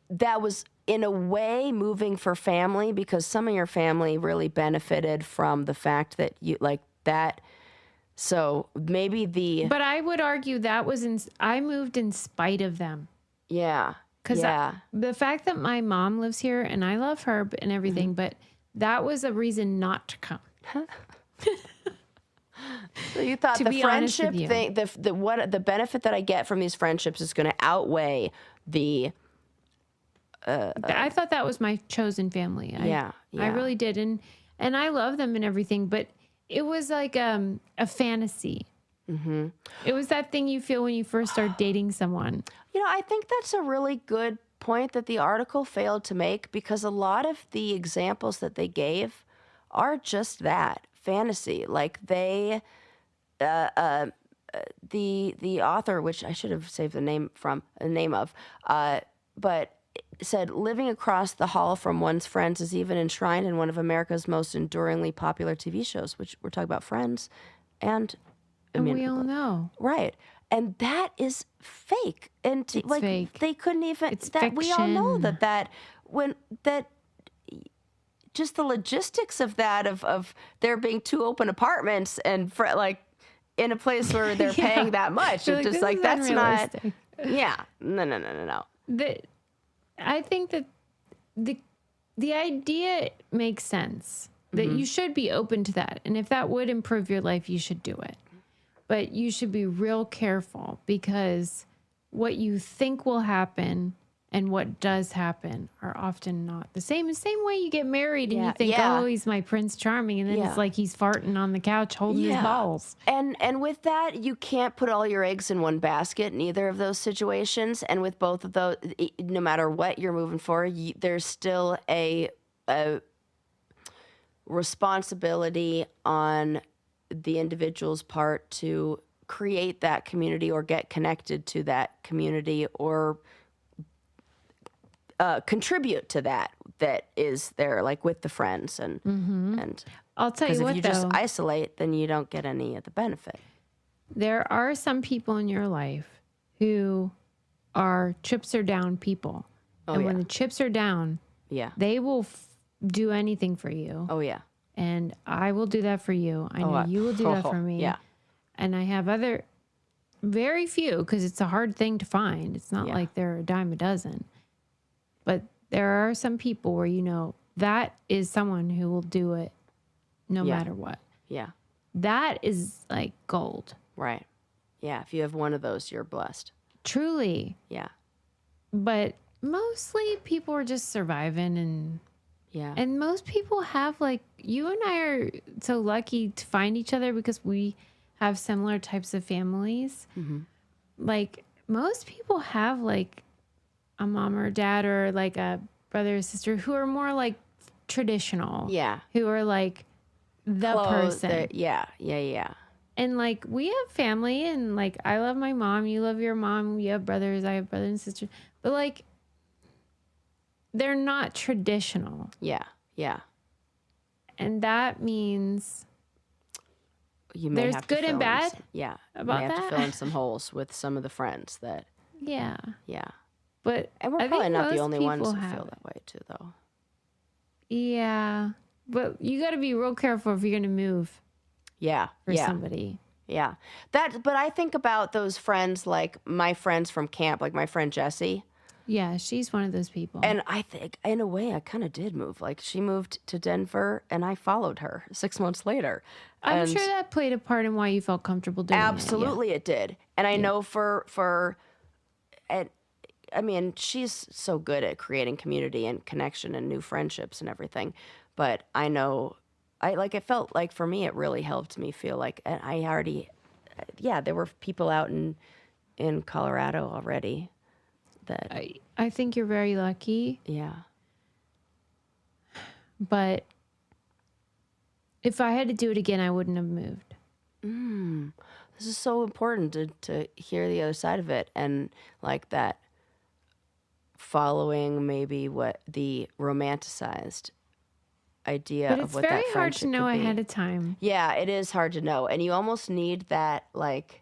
that was in a way moving for family, because some of your family really benefited from the fact that you like that. So maybe But I would argue that was I moved in spite of them. yeah. Because Yeah. the fact that my mom lives here and I love her and everything, but that was a reason not to come. So you thought To the be honest friendship with you. thing, the benefit that I get from these friendships is going to outweigh the I thought that was my chosen family. Yeah. I really did. And I love them and everything, but it was like a fantasy. Mm-hmm. It was that thing you feel when you first start dating someone. I think that's a really good point that the article failed to make, because a lot of the examples that they gave are just that, fantasy. Like the author, which I should have saved the name of, but said, living across the hall from one's friends is even enshrined in one of America's most enduringly popular TV shows, which we're talking about Friends. And And we all know. right. And that is fake. And It's like fake. they couldn't even It's that we all know fiction. that when that just the logistics of that of there being 2 open apartments and for like in a place where they're Yeah. paying that much. You're It's like, just this like is that's not unrealistic. yeah. No. I think that the idea makes sense that you should be open to that. And if that would improve your life, you should do it. But you should be real careful because what you think will happen and what does happen are often not the same. The same way you get married and Yeah, you think, yeah. oh, he's my Prince Charming. And then Yeah. it's like he's farting on the couch holding his balls. And with that, you can't put all your eggs in one basket in either of those situations. And with both of those, no matter what you're moving for, there's still a responsibility on the individual's part to create that community or get connected to that community or contribute to that is there, like with the friends and I'll tell you because if what, you though, just isolate, then you don't get any of the benefit. there are some people in your life who are chips are down people. And when yeah. the chips are down, Yeah. they will do anything for you. Oh yeah. And I will do that for you. I know you will do that for me. Yeah. And I have very few, because it's a hard thing to find. It's not Yeah. like they're a dime a dozen. But there are some people where you know that is someone who will do it no Yeah. matter what. Yeah. That is like gold. Right. Yeah. If you have one of those, you're blessed. Truly. Yeah. But mostly people are just surviving Yeah. and most people have like you and I are so lucky to find each other because we have similar types of families. Mm-hmm. Like most people have like a mom or dad or like a brother or sister who are more like traditional. Yeah. Who are like the person. Yeah. And like we have family and like I love my mom, you love your mom, you have brothers, I have brothers and sisters. But like they're not traditional. Yeah. And that means You may there's have to good and fill in bad some- yeah. about you may have that. to fill in some holes with some of the friends that. yeah. Yeah. But And we're I probably think not the most only ones people who have feel it. that way too, though. Yeah. But you got to be real careful if you're going to move Yeah. for yeah. somebody. Yeah. But I think about those friends, like my friends from camp, like my friend Jessie. Yeah, she's one of those people. And I think, in a way, I kind of did move. Like, she moved to Denver, and I followed her 6 months later. I'm And sure that played a part in why you felt comfortable doing absolutely it did. And I know and I mean, she's so good at creating community and connection and new friendships and everything. But I know, it felt like for me, it really helped me feel like I already, there were people out in Colorado already that, I think you're very lucky, yeah. but if I had to do it again, I wouldn't have moved. This is so important to hear the other side of it and like that following maybe what the romanticized idea But of it's what very that hard friendship to know could be. ahead of time. Yeah, it is hard to know. And you almost need that like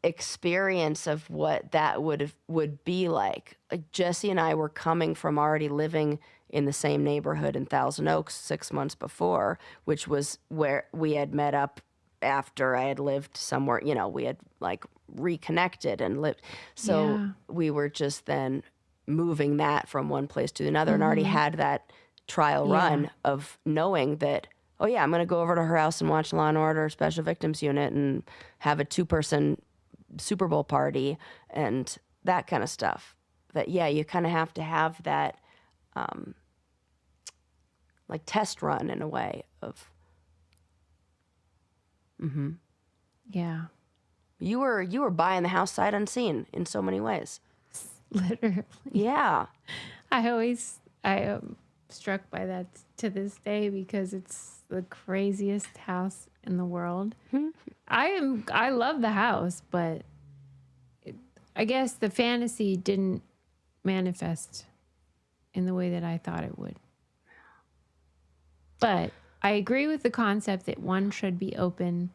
experience of what that would be like. Like Jesse and I were coming from already living in the same neighborhood in Thousand Oaks 6 months before, which was where we had met up after I had lived somewhere, we had like reconnected and lived. So Yeah. we were just then moving that from one place to another and already had that trial run of knowing that, oh yeah, I'm going to go over to her house and watch Law and Order Special Victims Unit and have a 2-person Super Bowl party and that kind of stuff. That, you kind of have to have that like test run in a way of, Yeah. you were buying the house sight unseen in so many ways. Literally. Yeah. I am struck by that to this day because it's the craziest house in the world. I love the house, but I guess the fantasy didn't manifest in the way that I thought it would. But I agree with the concept that one should be open,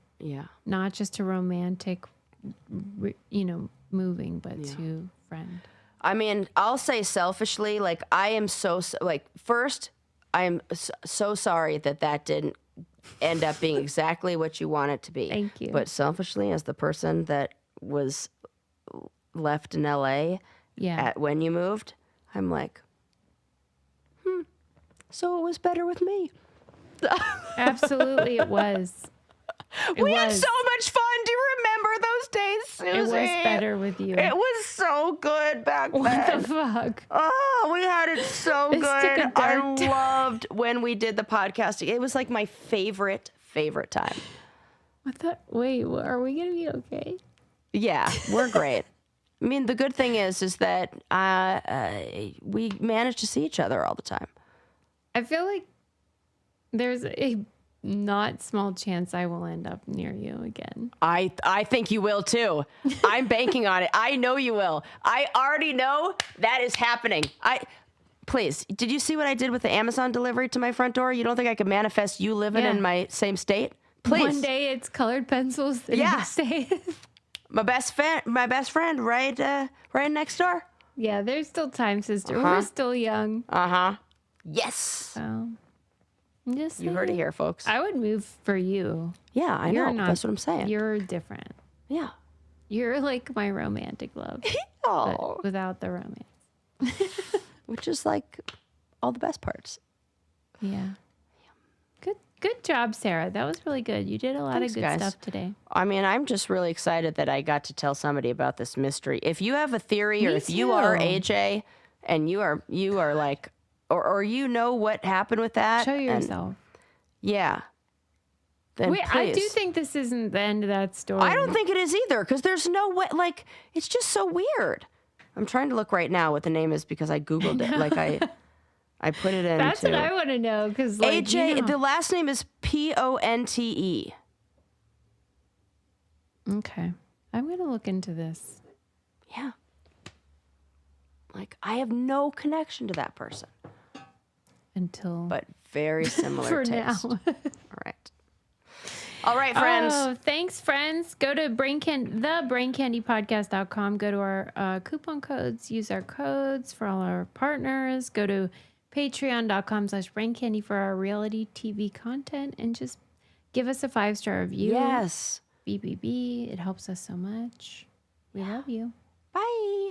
not just to romantic, moving, but to friend. I mean, I'll say selfishly, like, I am first, I am so sorry that didn't end up being exactly what you want it to be. Thank you. But selfishly, as the person that was left in LA when you moved, I'm like, so it was better with me. Absolutely, it was. We had so much fun. Do you remember those days, Susie? It was better with you. It was so good back then. What the fuck? Oh, we had it so This took good. a dark I loved when we did the podcasting. It was like my favorite time. Wait, are we going to be okay? Yeah, we're great. I mean, the good thing is that we managed to see each other all the time. I feel like there's a not small chance I will end up near you again. I think you will too. I'm banking on it. I know you will. I already know that is happening. Please, did you see what I did with the Amazon delivery to my front door? You don't think I could manifest you living in my same state? Please. One day it's colored pencils. The next day. my best friend, right next door. Yeah, there's still time, sister. We're still young. Yes. So, just you heard it here, folks. I would move for you. Yeah, I know. That's what I'm saying. You're different. Yeah. You're like my romantic love. But without the romance. Which is like all the best parts. Yeah. Good job, Sarah. That was really good. You did a lot of good stuff today. I mean, I'm just really excited that I got to tell somebody about this mystery. If you have a theory, or if you are AJ and you are like, or you know what happened with that, show yourself. Then wait, please. I do think this isn't the end of that story. I don't think it is either, because there's no way. Like, it's just so weird. I'm trying to look right now what the name is because I googled it. Like I put it in. That's what I want to know, because AJ. The last name is Ponte. Okay, I'm gonna look into this. Yeah. Like, I have no connection to that person. But very similar for taste. now. All right, friends. Oh, thanks, friends. Go to thebraincandypodcast.com. Go to our coupon codes. Use our codes for all our partners. Go to patreon.com/braincandy for our reality TV content. And just give us a 5-star review. Yes. BBB. It helps us so much. We love you. Bye.